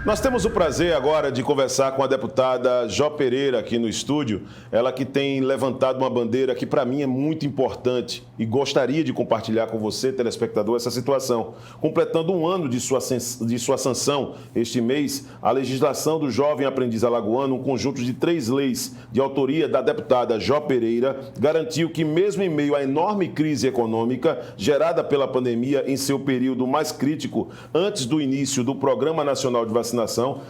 Nós temos o prazer agora de conversar com a deputada Jó Pereira aqui no estúdio. Ela que tem levantado uma bandeira que para mim é muito importante e gostaria de compartilhar com você, telespectador, essa situação. Completando um ano de sua sanção este mês, a legislação do Jovem Aprendiz Alagoano, um conjunto de 3 leis de autoria da deputada Jó Pereira, garantiu que mesmo em meio à enorme crise econômica gerada pela pandemia em seu período mais crítico, antes do início do Programa Nacional de Vacinação,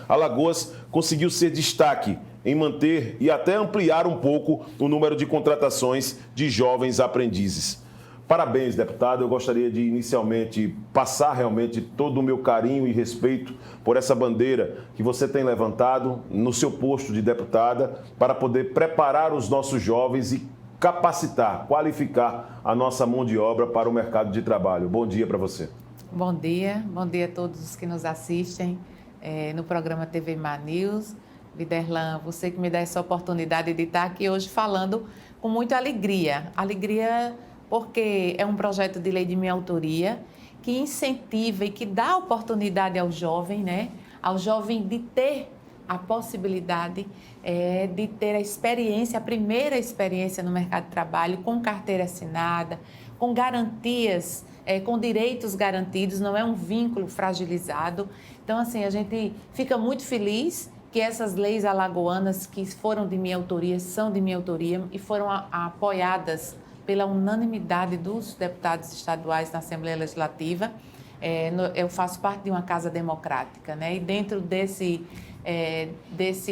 Alagoas conseguiu ser destaque em manter e até ampliar um pouco o número de contratações de jovens aprendizes. Parabéns, deputada. Eu gostaria de inicialmente passar realmente todo o meu carinho e respeito por essa bandeira que você tem levantado no seu posto de deputada para poder preparar os nossos jovens e capacitar, qualificar a nossa mão de obra para o mercado de trabalho. Bom dia para você. Bom dia a todos os que nos assistem no programa TV Mar News. Viderlan, você que me dá essa oportunidade de estar aqui hoje falando com muita alegria. Alegria porque é um projeto de lei de minha autoria que incentiva e que dá oportunidade ao jovem, né? Ao jovem de ter a possibilidade de ter a experiência, a primeira experiência no mercado de trabalho com carteira assinada, com garantias, com direitos garantidos, não é um vínculo fragilizado. Então, assim, a gente fica muito feliz que essas leis alagoanas que foram de minha autoria, são de minha autoria e foram apoiadas pela unanimidade dos deputados estaduais na Assembleia Legislativa. Eu faço parte de uma casa democrática, né? E dentro desse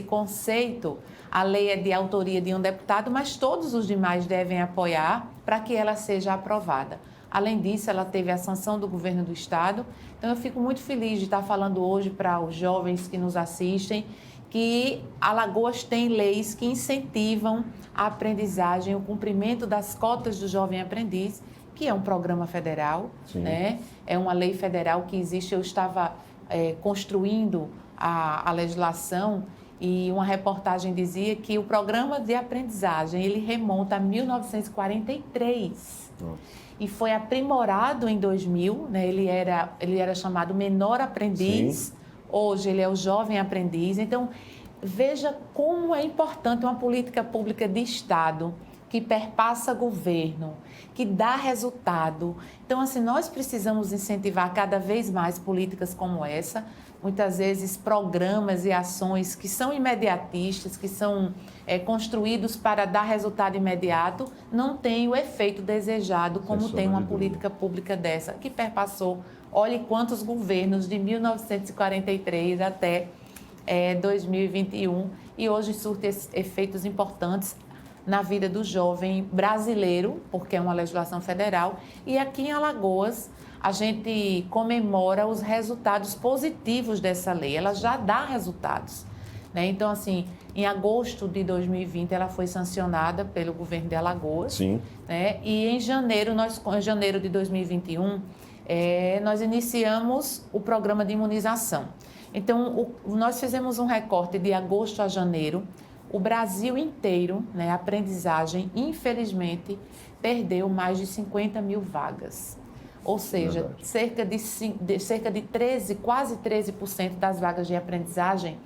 conceito, a lei é de autoria de um deputado, mas todos os demais devem apoiar para que ela seja aprovada. Além disso, ela teve a sanção do governo do estado. Então, eu fico muito feliz de estar falando hoje para os jovens que nos assistem que Alagoas tem leis que incentivam a aprendizagem, o cumprimento das cotas do jovem aprendiz, que é um programa federal, né? É uma lei federal que existe. Eu estava construindo a legislação e uma reportagem dizia que o programa de aprendizagem ele remonta a 1943. E foi aprimorado em 2000, né? Ele era chamado menor aprendiz, sim. Hoje ele é o jovem aprendiz. Então, veja como é importante uma política pública de Estado que perpassa governo, que dá resultado. Então, assim, nós precisamos incentivar cada vez mais políticas como essa, muitas vezes programas e ações que são imediatistas, que são construídos para dar resultado imediato, não têm o efeito desejado como tem uma política pública dessa, que perpassou, olhe quantos governos de 1943 até 2021, e hoje surte efeitos importantes na vida do jovem brasileiro, porque é uma legislação federal, e aqui em Alagoas a gente comemora os resultados positivos dessa lei. Ela já dá resultados, né? Então, assim, em agosto de 2020 ela foi sancionada pelo governo de Alagoas. Sim. Né? E em janeiro de 2021, nós iniciamos o programa de imunização. Então, nós fizemos um recorte de agosto a janeiro. O Brasil inteiro, né, a aprendizagem, infelizmente, perdeu mais de 50 mil vagas. Ou seja, cerca de 13, quase 13% das vagas de aprendizagem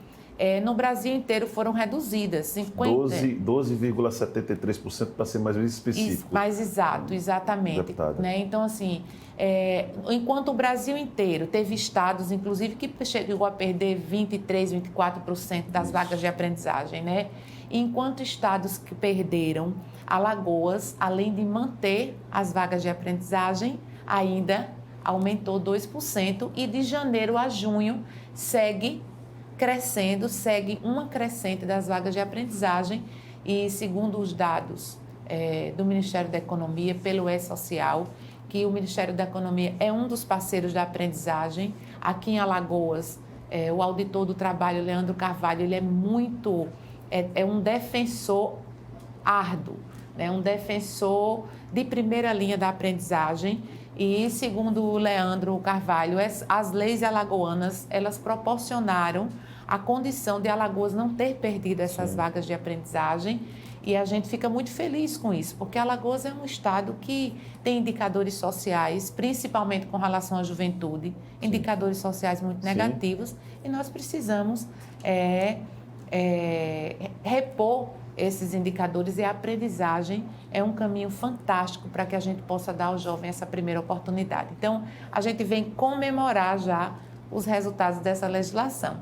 no Brasil inteiro foram reduzidas. 12,73% para ser mais específico. Mais exato, exatamente. Né? Então, assim, enquanto o Brasil inteiro teve estados, inclusive, que chegou a perder 23%, 24% das vagas de aprendizagem, né? Enquanto estados que perderam, Alagoas, além de manter as vagas de aprendizagem, ainda aumentou 2% e de janeiro a junho segue crescendo, segue uma crescente das vagas de aprendizagem e, segundo os dados do Ministério da Economia, pelo E-Social, que o Ministério da Economia é um dos parceiros da aprendizagem. Aqui em Alagoas, o auditor do trabalho, Leandro Carvalho, ele é um defensor árduo, né? Um defensor de primeira linha da aprendizagem. E, segundo o Leandro Carvalho, as leis alagoanas, elas proporcionaram a condição de Alagoas não ter perdido essas vagas de aprendizagem E a gente fica muito feliz com isso, porque Alagoas é um estado que tem indicadores sociais, principalmente com relação à juventude, indicadores sociais muito negativos, e nós precisamos repor esses indicadores, e a aprendizagem é um caminho fantástico para que a gente possa dar ao jovem essa primeira oportunidade. Então, a gente vem comemorar já os resultados dessa legislação.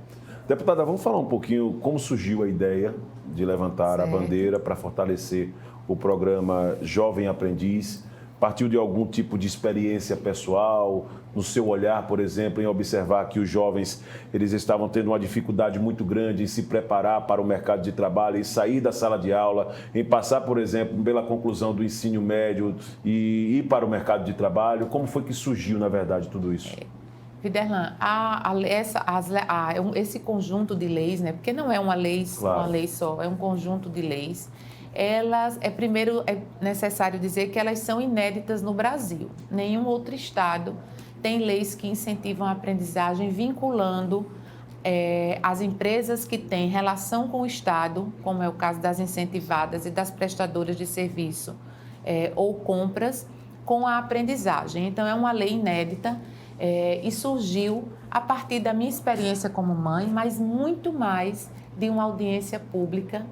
Deputada, vamos falar um pouquinho como surgiu a ideia de levantar a bandeira para fortalecer o programa Jovem Aprendiz. Partiu de algum tipo de experiência pessoal, no seu olhar, por exemplo, em observar que os jovens eles estavam tendo uma dificuldade muito grande em se preparar para o mercado de trabalho, em sair da sala de aula, em passar, por exemplo, pela conclusão do ensino médio e ir para o mercado de trabalho? Como foi que surgiu, na verdade, tudo isso? Viderlan, esse conjunto de leis, né, porque não é uma lei só, é um conjunto de leis, primeiro é necessário dizer que elas são inéditas no Brasil. Nenhum outro estado tem leis que incentivam a aprendizagem vinculando as empresas que têm relação com o Estado, como é o caso das incentivadas e das prestadoras de serviço ou compras, com a aprendizagem. Então, é uma lei inédita e surgiu a partir da minha experiência como mãe, mas muito mais de uma audiência pública.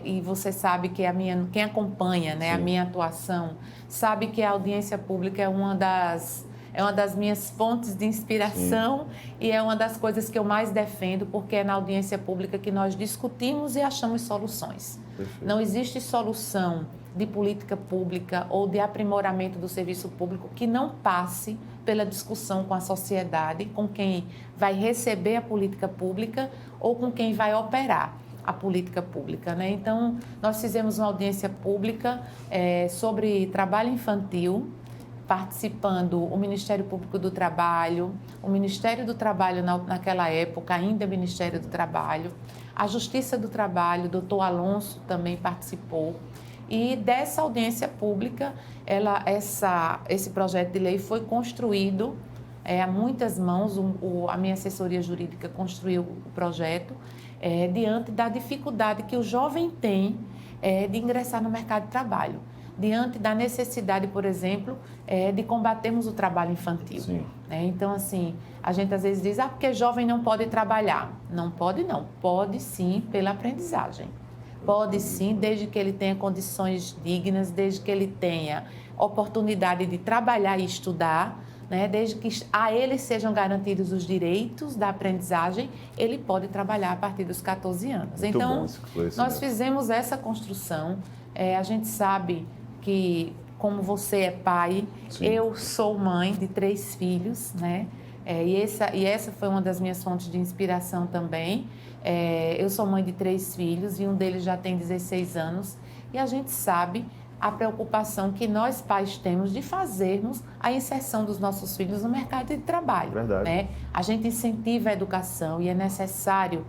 E você sabe que quem acompanha, né, a minha atuação sabe que a audiência pública é uma das minhas fontes de inspiração. Sim. E é uma das coisas que eu mais defendo, porque é na audiência pública que nós discutimos e achamos soluções. Perfeito. Não existe solução de política pública ou de aprimoramento do serviço público que não passe pela discussão com a sociedade, com quem vai receber a política pública ou com quem vai operar a política pública, né? Então, nós fizemos uma audiência pública sobre trabalho infantil, participando o Ministério Público do Trabalho, o Ministério do Trabalho naquela época, ainda Ministério do Trabalho, a Justiça do Trabalho, o doutor Alonso também participou. E dessa audiência pública, esse projeto de lei foi construído a muitas mãos. A minha assessoria jurídica construiu o projeto diante da dificuldade que o jovem tem de ingressar no mercado de trabalho, diante da necessidade, por exemplo, de combatermos o trabalho infantil. Sim. Então, assim, a gente às vezes diz, porque jovem não pode trabalhar. Não pode, não. Pode sim, pela aprendizagem. Pode sim, desde que ele tenha condições dignas, desde que ele tenha oportunidade de trabalhar e estudar, né? Desde que a ele sejam garantidos os direitos da aprendizagem, ele pode trabalhar a partir dos 14 anos. Muito então, nós fizemos essa construção. A gente sabe que, como você é pai, sim, eu sou mãe de 3 filhos, né? E essa foi uma das minhas fontes de inspiração também. Eu sou mãe de 3 filhos e um deles já tem 16 anos. E a gente sabe a preocupação que nós pais temos de fazermos a inserção dos nossos filhos no mercado de trabalho. Verdade. Né? A gente incentiva a educação e é necessário,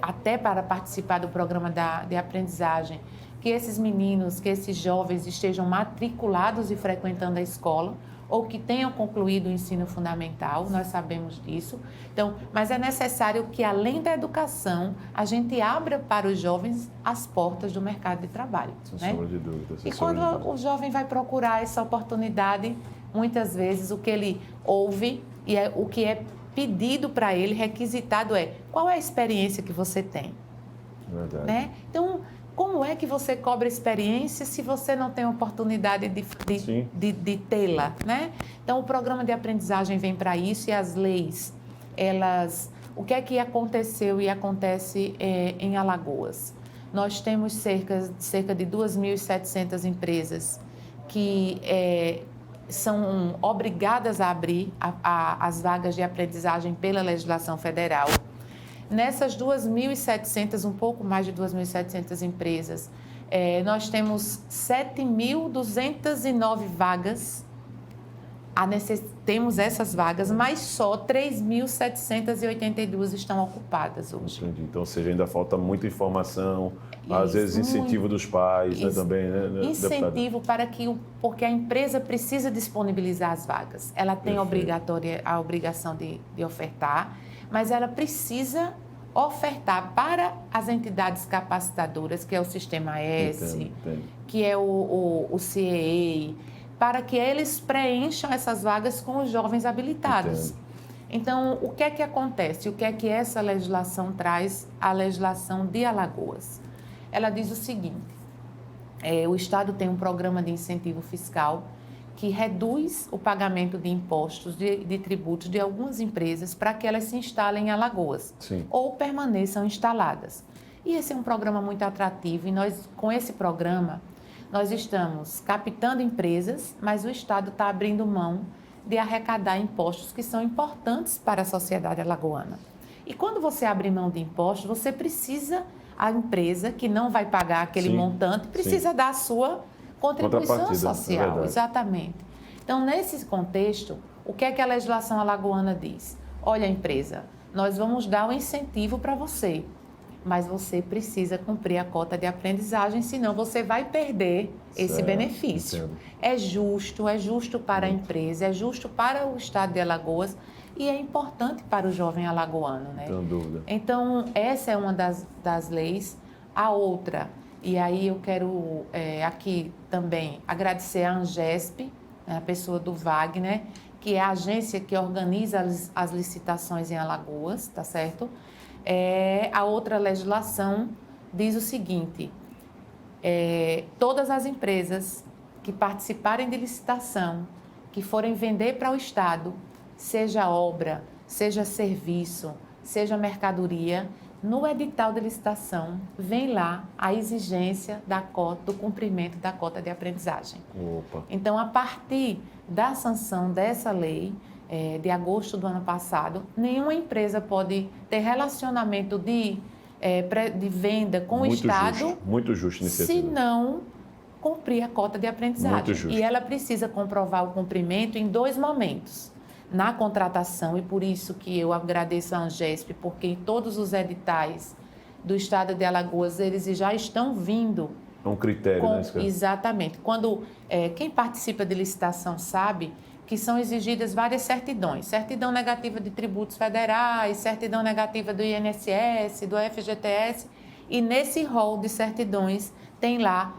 até para participar do programa de aprendizagem, que esses meninos, que esses jovens estejam matriculados e frequentando a escola, ou que tenham concluído o ensino fundamental, nós sabemos disso. Então, mas é necessário que, além da educação, a gente abra para os jovens as portas do mercado de trabalho. Sem sombra de dúvida. E quando o jovem vai procurar essa oportunidade, muitas vezes o que ele ouve e o que é pedido para ele, requisitado qual é a experiência que você tem? Verdade. Né? Então, como é que você cobra experiência se você não tem oportunidade de tê-la, né? Então, o programa de aprendizagem vem para isso e as leis, o que é que aconteceu e acontece em Alagoas? Nós temos cerca de 2.700 empresas que são obrigadas a abrir as vagas de aprendizagem pela legislação federal. Nessas 2.700, um pouco mais de 2.700 empresas, nós temos 7.209 vagas, temos essas vagas, mas só 3.782 estão ocupadas hoje. Entendi. Então, ou seja, ainda falta muita informação, às vezes incentivo dos pais, né, também, né? Incentivo porque a empresa precisa disponibilizar as vagas. Ela tem a obrigação de ofertar, mas ela precisa ofertar para as entidades capacitadoras, que é o Sistema S, Entendo. que é o CEA, para que eles preencham essas vagas com os jovens habilitados. Entendo. Então, o que é que acontece? O que é que essa legislação traz, a legislação de Alagoas? Ela diz o seguinte, o Estado tem um programa de incentivo fiscal que reduz o pagamento de impostos, de tributos de algumas empresas para que elas se instalem em Alagoas. Sim. Ou permaneçam instaladas. E esse é um programa muito atrativo e nós, com esse programa, nós estamos captando empresas, mas o Estado está abrindo mão de arrecadar impostos que são importantes para a sociedade alagoana. E quando você abre mão de impostos, você precisa, a empresa que não vai pagar aquele montante, precisa dar a sua contribuição social. Exatamente. Então, nesse contexto, o que é que a legislação alagoana diz? Olha, empresa, nós vamos dar um incentivo para você, mas você precisa cumprir a cota de aprendizagem, senão você vai perder esse benefício. Entendo. É justo para a empresa, é justo para o estado de Alagoas e é importante para o jovem alagoano, né? Não tenho dúvida. Então, essa é uma das leis. A outra, e aí eu quero aqui também agradecer a Angesp, a pessoa do Wagner, que é a agência que organiza as licitações em Alagoas, tá certo? A outra legislação diz o seguinte, todas as empresas que participarem de licitação, que forem vender para o Estado, seja obra, seja serviço, seja mercadoria, no edital de licitação vem lá a exigência do cumprimento da cota de aprendizagem. Opa. Então, a partir da sanção dessa lei, de agosto do ano passado, nenhuma empresa pode ter relacionamento de venda com o Estado Muito justo nesse se não cumprir a cota de aprendizagem. Muito justo. E ela precisa comprovar o cumprimento em 2 momentos. Na contratação, e por isso que eu agradeço a Angesp, porque em todos os editais do Estado de Alagoas, eles já estão vindo. É um critério, né? Exatamente. Quando quem participa de licitação sabe que são exigidas várias certidões. Certidão negativa de tributos federais, certidão negativa do INSS, do FGTS, e nesse rol de certidões tem lá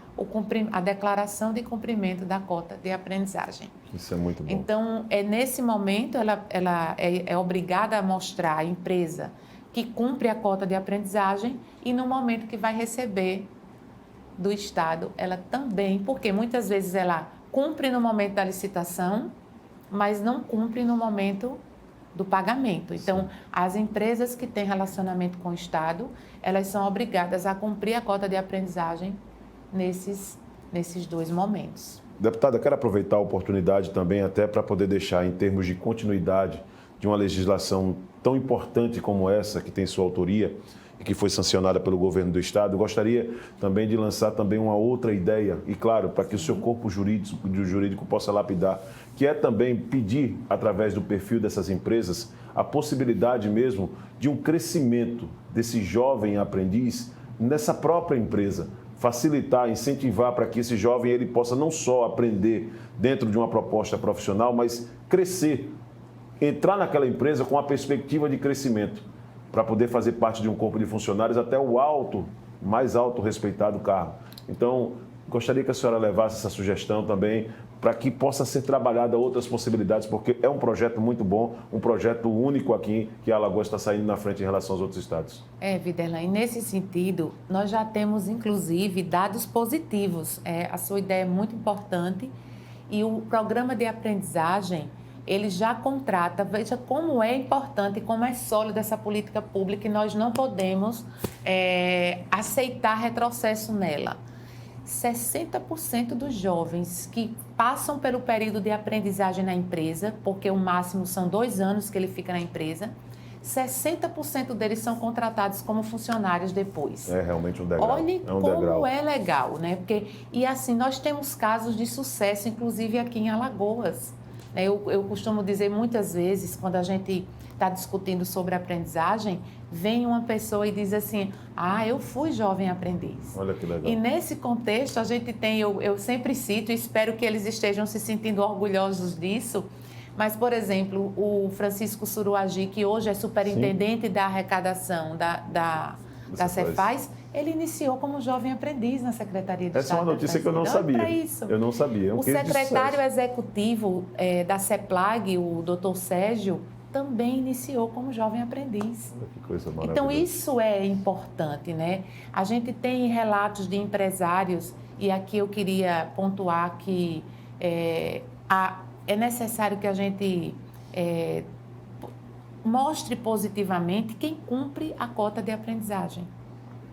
a declaração de cumprimento da cota de aprendizagem. Isso é muito bom. Então, nesse momento, ela é obrigada a mostrar a empresa que cumpre a cota de aprendizagem e no momento que vai receber do Estado, ela também, porque muitas vezes ela cumpre no momento da licitação, mas não cumpre no momento do pagamento. Então, as empresas que têm relacionamento com o Estado, elas são obrigadas a cumprir a cota de aprendizagem nesses 2 momentos. Deputada, quero aproveitar a oportunidade também até para poder deixar, em termos de continuidade de uma legislação tão importante como essa, que tem sua autoria e que foi sancionada pelo governo do Estado, gostaria também de lançar também uma outra ideia, e claro, para que o seu corpo jurídico possa lapidar, que é também pedir, através do perfil dessas empresas, a possibilidade mesmo de um crescimento desse jovem aprendiz nessa própria empresa, facilitar, incentivar para que esse jovem ele possa não só aprender dentro de uma proposta profissional, mas crescer, entrar naquela empresa com a perspectiva de crescimento, para poder fazer parte de um corpo de funcionários até o mais alto respeitado cargo. Então, gostaria que a senhora levasse essa sugestão também para que possa ser trabalhada outras possibilidades, porque é um projeto muito bom, um projeto único aqui que a Alagoas está saindo na frente em relação aos outros estados. Viderlan, e nesse sentido, nós já temos, inclusive, dados positivos. A sua ideia é muito importante e o programa de aprendizagem, ele já contrata, veja como é importante e como é sólida essa política pública e nós não podemos aceitar retrocesso nela. 60% dos jovens que passam pelo período de aprendizagem na empresa, porque o máximo são 2 anos que ele fica na empresa, 60% deles são contratados como funcionários depois. É realmente um degrau. Olhe como é legal, né? E assim, nós temos casos de sucesso, inclusive aqui em Alagoas. Eu costumo dizer muitas vezes, quando a gente está discutindo sobre aprendizagem, vem uma pessoa e diz assim, eu fui jovem aprendiz. Olha que legal. E nesse contexto, a gente tem, eu sempre cito e espero que eles estejam se sentindo orgulhosos disso, Mas, por exemplo, o Francisco Suruagi, que hoje é superintendente da arrecadação da Cefaz, ele iniciou como jovem aprendiz na Secretaria de Estado. Essa é uma notícia que eu não sabia. Eu não sabia. O secretário executivo da CEPLAG, o doutor Sérgio, também iniciou como jovem aprendiz. Que coisa maravilhosa. Então, isso é importante, né? A gente tem relatos de empresários, e aqui eu queria pontuar que é necessário que a gente mostre positivamente quem cumpre a cota de aprendizagem.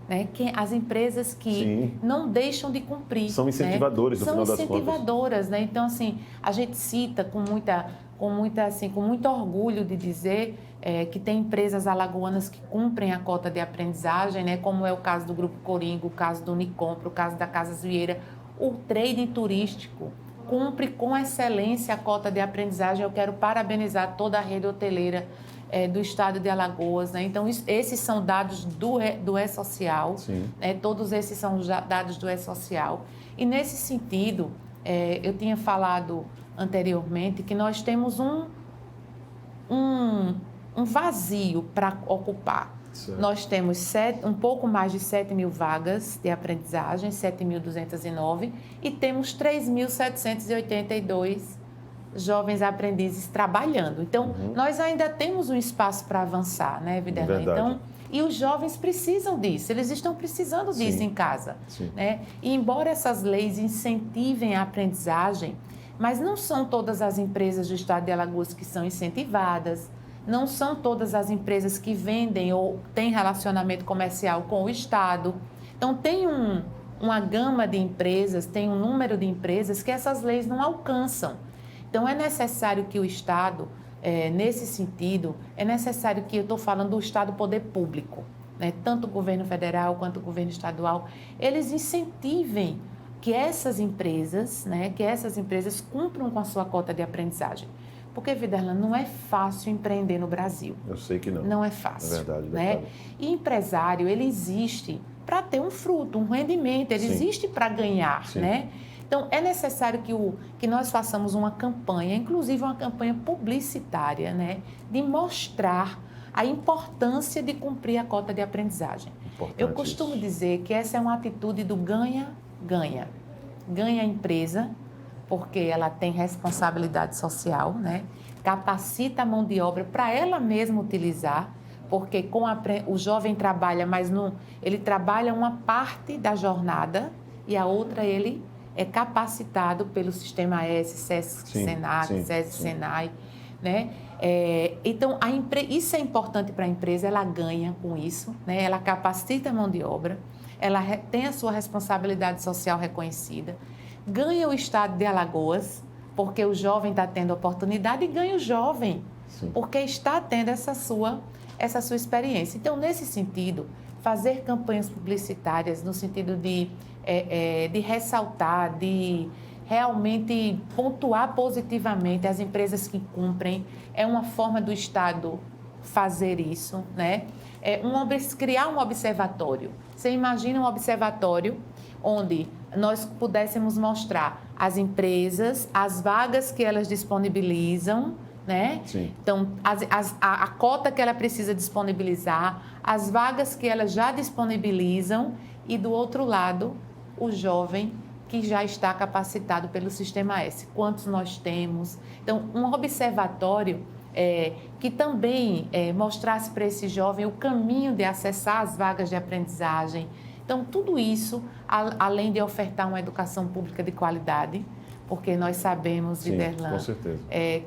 Né? As empresas que não deixam de cumprir. São incentivadores, no final das contas. São incentivadoras, né? Então, assim, a gente cita com muito orgulho de dizer que tem empresas alagoanas que cumprem a cota de aprendizagem, né? Como é o caso do Grupo Coringo, o caso do Unicompro, o caso da Casas Vieira. O trading turístico cumpre com excelência a cota de aprendizagem. Eu quero parabenizar toda a rede hoteleira do estado de Alagoas, né? Então, esses são dados do E-Social, né? Todos esses são dados do E-Social. E, nesse sentido, eu tinha falado anteriormente que nós temos um vazio para ocupar. Certo. Nós temos um pouco mais de 7 mil vagas de aprendizagem, 7.209, e temos 3.782 jovens aprendizes trabalhando. Então, nós ainda temos um espaço para avançar, né, Viderlan? Então, e os jovens precisam disso, eles estão precisando disso em casa. Né? E embora essas leis incentivem a aprendizagem, mas não são todas as empresas do estado de Alagoas que são incentivadas, não são todas as empresas que vendem ou têm relacionamento comercial com o estado. Então, tem uma gama de empresas, tem um número de empresas que essas leis não alcançam. Então, é necessário que o Estado, nesse sentido, é necessário que, eu estou falando do Estado Poder Público, né? Tanto o governo federal quanto o governo estadual, eles incentivem que essas empresas, né, cumpram com a sua cota de aprendizagem. Porque, Viderlan, não é fácil empreender no Brasil. Eu sei que não. Não é fácil. É verdade, né? verdade. E empresário, ele existe para ter um fruto, um rendimento, ele existe para ganhar, né? Então, é necessário que nós façamos uma campanha, inclusive uma campanha publicitária, né, de mostrar a importância de cumprir a cota de aprendizagem. Eu costumo dizer que essa é uma atitude do ganha-ganha. Ganha a empresa, porque ela tem responsabilidade social, né? Capacita a mão de obra para ela mesma utilizar, porque o jovem trabalha, mas ele trabalha uma parte da jornada e a outra ele é capacitado pelo Sistema S, SESC, SENAC, SESC, SENAI, né? Então, isso é importante para a empresa, ela ganha com isso, né? Ela capacita a mão de obra, ela tem a sua responsabilidade social reconhecida, ganha o estado de Alagoas, porque o jovem está tendo oportunidade, e ganha o jovem, porque está tendo essa sua experiência. Então, nesse sentido, fazer campanhas publicitárias no sentido de ressaltar, de realmente pontuar positivamente as empresas que cumprem, é uma forma do Estado fazer isso, né? Criar um observatório. Você imagina um observatório onde nós pudéssemos mostrar as empresas, as vagas que elas disponibilizam, né? Então, a cota que ela precisa disponibilizar, as vagas que elas já disponibilizam e, do outro lado, o jovem que já está capacitado pelo Sistema S. Quantos nós temos? Então, um observatório que também mostrasse para esse jovem o caminho de acessar as vagas de aprendizagem. Então, tudo isso, além de ofertar uma educação pública de qualidade, porque nós sabemos, Viderlan,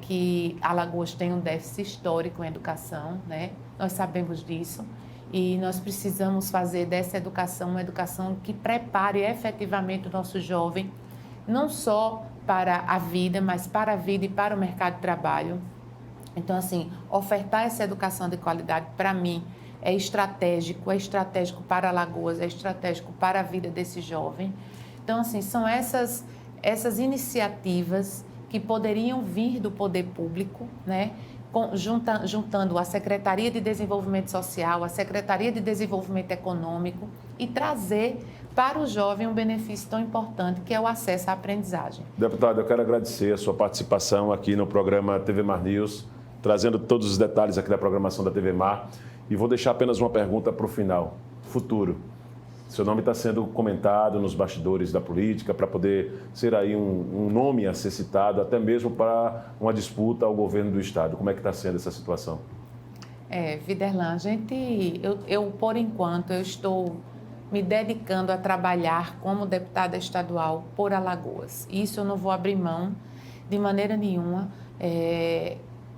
que Alagoas tem um déficit histórico em educação, né? Nós sabemos disso. E nós precisamos fazer dessa educação uma educação que prepare efetivamente o nosso jovem, não só para a vida, mas para a vida e para o mercado de trabalho. Então, assim, ofertar essa educação de qualidade, para mim, é estratégico para Alagoas, é estratégico para a vida desse jovem. Então, assim, são essas iniciativas que poderiam vir do poder público, né? Juntando a Secretaria de Desenvolvimento Social, a Secretaria de Desenvolvimento Econômico e trazer para o jovem um benefício tão importante que é o acesso à aprendizagem. Deputada, eu quero agradecer a sua participação aqui no programa TV Mar News, trazendo todos os detalhes aqui da programação da TV Mar. E vou deixar apenas uma pergunta para o final. Futuro. Seu nome está sendo comentado nos bastidores da política para poder ser aí um nome a ser citado, até mesmo para uma disputa ao governo do Estado. Como é que está sendo essa situação? Viderlan, eu por enquanto, eu estou me dedicando a trabalhar como deputada estadual por Alagoas. Isso eu não vou abrir mão de maneira nenhuma.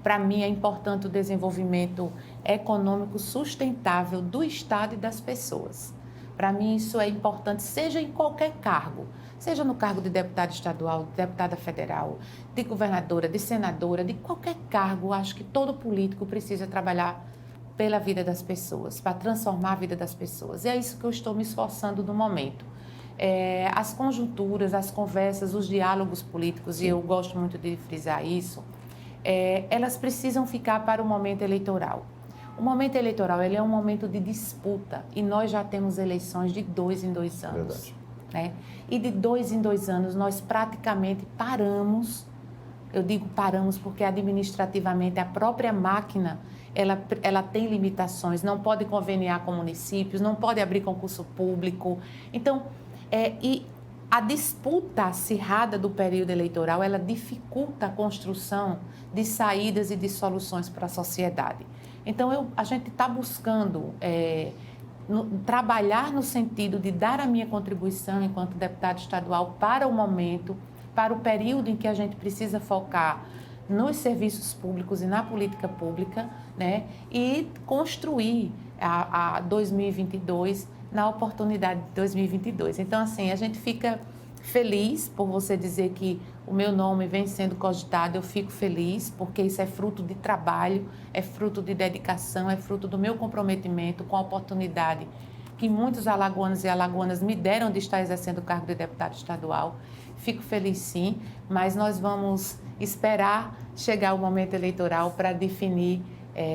Para mim é importante o desenvolvimento econômico sustentável do Estado e das pessoas. Para mim isso é importante, seja em qualquer cargo, seja no cargo de deputada estadual, de deputada federal, de governadora, de senadora, de qualquer cargo. Acho que todo político precisa trabalhar pela vida das pessoas, para transformar a vida das pessoas. E é isso que eu estou me esforçando no momento. As conjunturas, as conversas, os diálogos políticos, e eu gosto muito de frisar isso, elas precisam ficar para o momento eleitoral. O momento eleitoral ele é um momento de disputa e nós já temos eleições de 2 em 2 anos. Né? E de 2 em 2 anos nós praticamente paramos. Eu digo paramos porque administrativamente a própria máquina ela tem limitações, não pode conveniar com municípios, não pode abrir concurso público. Então, e a disputa acirrada do período eleitoral, ela dificulta a construção de saídas e de soluções para a sociedade. Então, a gente está buscando trabalhar no sentido de dar a minha contribuição enquanto deputada estadual para o momento, para o período em que a gente precisa focar nos serviços públicos e na política pública, né? E construir a 2022 na oportunidade de 2022. Então, assim, a gente fica feliz por você dizer que o meu nome vem sendo cogitado. Eu fico feliz porque isso é fruto de trabalho, é fruto de dedicação, é fruto do meu comprometimento com a oportunidade que muitos alagoanos e alagoanas me deram de estar exercendo o cargo de deputado estadual. Fico feliz sim, mas nós vamos esperar chegar o momento eleitoral para definir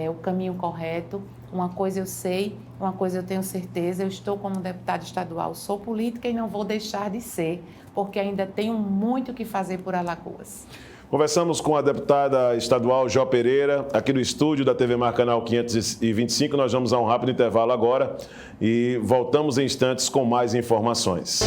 o caminho correto. Uma coisa eu sei, uma coisa eu tenho certeza, eu estou como deputada estadual, sou política e não vou deixar de ser, porque ainda tenho muito o que fazer por Alagoas. Conversamos com a deputada estadual Jó Pereira, aqui no estúdio da TV Mar Canal 525. Nós vamos a um rápido intervalo agora e voltamos em instantes com mais informações.